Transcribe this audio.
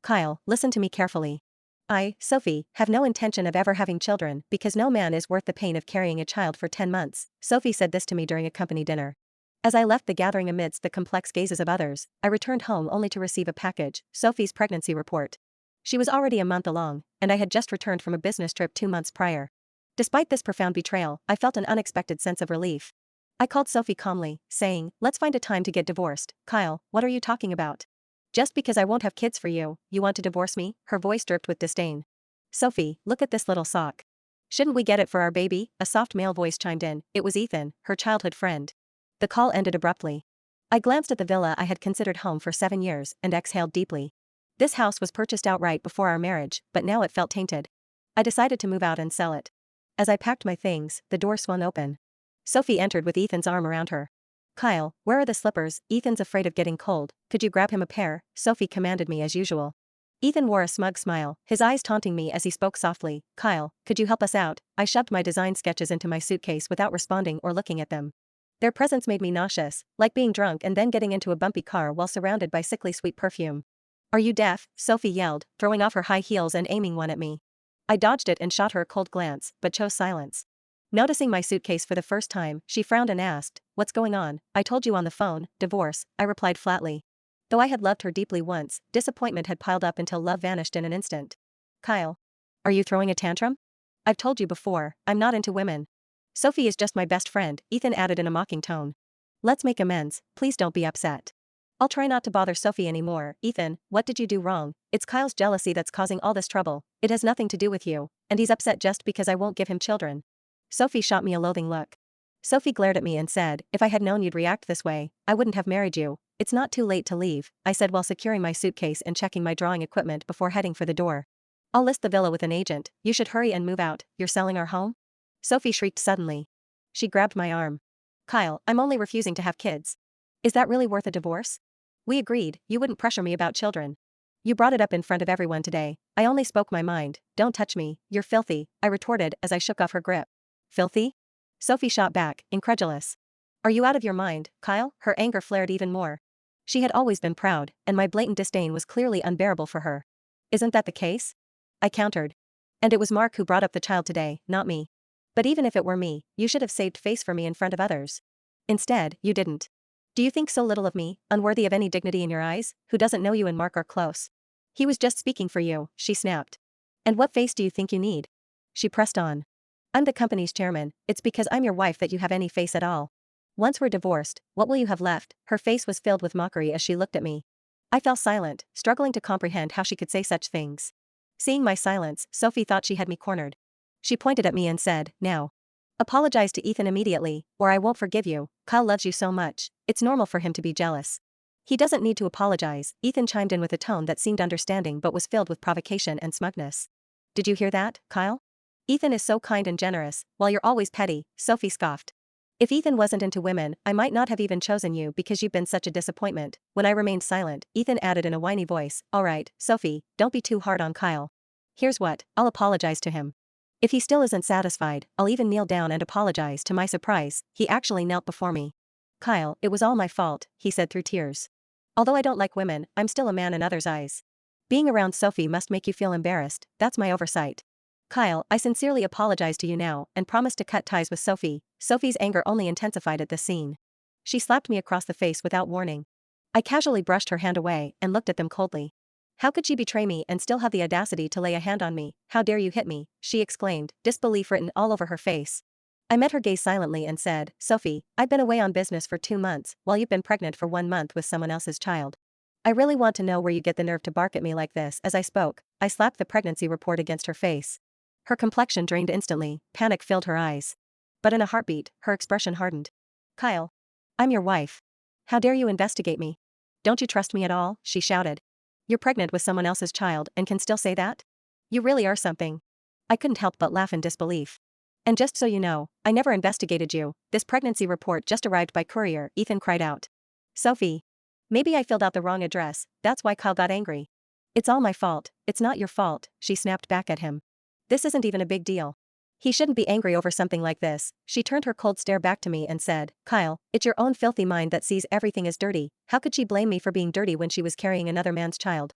Kyle, listen to me carefully. I, Sophie, have no intention of ever having children because no man is worth the pain of carrying a child for 10 months. Sophie said this to me during a company dinner. As I left the gathering amidst the complex gazes of others, I returned home only to receive a package, Sophie's pregnancy report. She was already a month along, and I had just returned from a business trip 2 months prior. Despite this profound betrayal, I felt an unexpected sense of relief. I called Sophie calmly, saying, "Let's find a time to get divorced." "Kyle, what are you talking about? Just because I won't have kids for you, you want to divorce me?" Her voice dripped with disdain. "Sophie, look at this little sock. Shouldn't we get it for our baby?" A soft male voice chimed in. It was Ethan, her childhood friend. The call ended abruptly. I glanced at the villa I had considered home for 7 years and exhaled deeply. This house was purchased outright before our marriage, but now it felt tainted. I decided to move out and sell it. As I packed my things, the door swung open. Sophie entered with Ethan's arm around her. "Kyle, where are the slippers? Ethan's afraid of getting cold. Could you grab him a pair?" Sophie commanded me as usual. Ethan wore a smug smile, his eyes taunting me as he spoke softly. "Kyle, could you help us out?" I shoved my design sketches into my suitcase without responding or looking at them. Their presence made me nauseous, like being drunk and then getting into a bumpy car while surrounded by sickly sweet perfume. "Are you deaf?" Sophie yelled, throwing off her high heels and aiming one at me. I dodged it and shot her a cold glance, but chose silence. Noticing my suitcase for the first time, she frowned and asked, "What's going on?" "I told you on the phone, divorce," I replied flatly. Though I had loved her deeply once, disappointment had piled up until love vanished in an instant. "Kyle, are you throwing a tantrum? I've told you before, I'm not into women." "Sophie is just my best friend," Ethan added in a mocking tone. "Let's make amends, please don't be upset." "I'll try not to bother Sophie anymore." "Ethan, what did you do wrong?" "It's Kyle's jealousy that's causing all this trouble. It has nothing to do with you, and he's upset just because I won't give him children." Sophie shot me a loathing look. Sophie glared at me and said, "If I had known you'd react this way, I wouldn't have married you." "It's not too late to leave," I said while securing my suitcase and checking my drawing equipment before heading for the door. "I'll list the villa with an agent. You should hurry and move out. You're selling our home?" Sophie shrieked suddenly. She grabbed my arm. "Kyle, I'm only refusing to have kids. Is that really worth a divorce? We agreed you wouldn't pressure me about children. You brought it up in front of everyone today. I only spoke my mind. Don't touch me, you're filthy," I retorted as I shook off her grip. "Filthy?" Sophie shot back, incredulous. "Are you out of your mind, Kyle?" Her anger flared even more. She had always been proud, and my blatant disdain was clearly unbearable for her. "Isn't that the case?" I countered. "And it was Mark who brought up the child today, not me. But even if it were me, you should have saved face for me in front of others. Instead, you didn't. Do you think so little of me, unworthy of any dignity in your eyes, who doesn't know you and Mark are close?" "He was just speaking for you," she snapped. "And what face do you think you need?" She pressed on. "I'm the company's chairman, it's because I'm your wife that you have any face at all. Once we're divorced, what will you have left?" Her face was filled with mockery as she looked at me. I fell silent, struggling to comprehend how she could say such things. Seeing my silence, Sophie thought she had me cornered. She pointed at me and said, "Now, apologize to Ethan immediately, or I won't forgive you. Kyle loves you so much, it's normal for him to be jealous." "He doesn't need to apologize," Ethan chimed in with a tone that seemed understanding but was filled with provocation and smugness. "Did you hear that, Kyle? Ethan is so kind and generous, while you're always petty," Sophie scoffed. "If Ethan wasn't into women, I might not have even chosen you because you've been such a disappointment." When I remained silent, Ethan added in a whiny voice, "All right, Sophie, don't be too hard on Kyle. Here's what, I'll apologize to him. If he still isn't satisfied, I'll even kneel down and apologize." To my surprise, he actually knelt before me. "Kyle, it was all my fault," he said through tears. "Although I don't like women, I'm still a man in others' eyes. Being around Sophie must make you feel embarrassed, that's my oversight. Kyle, I sincerely apologize to you now and promise to cut ties with Sophie." Sophie's anger only intensified at this scene. She slapped me across the face without warning. I casually brushed her hand away and looked at them coldly. "How could she betray me and still have the audacity to lay a hand on me? How dare you hit me?" she exclaimed, disbelief written all over her face. I met her gaze silently and said, "Sophie, I've been away on business for 2 months, while you've been pregnant for 1 month with someone else's child. I really want to know where you get the nerve to bark at me like this." As I spoke, I slapped the pregnancy report against her face. Her complexion drained instantly, panic filled her eyes. But in a heartbeat, her expression hardened. "Kyle, I'm your wife. How dare you investigate me? Don't you trust me at all?" she shouted. "You're pregnant with someone else's child and can still say that? You really are something." I couldn't help but laugh in disbelief. "And just so you know, I never investigated you. This pregnancy report just arrived by courier," Ethan cried out. "Sophie, maybe I filled out the wrong address, that's why Kyle got angry." "It's all my fault." "It's not your fault," she snapped back at him. "This isn't even a big deal. He shouldn't be angry over something like this." She turned her cold stare back to me and said, "Kyle, it's your own filthy mind that sees everything as dirty. How could she blame me for being dirty when she was carrying another man's child?"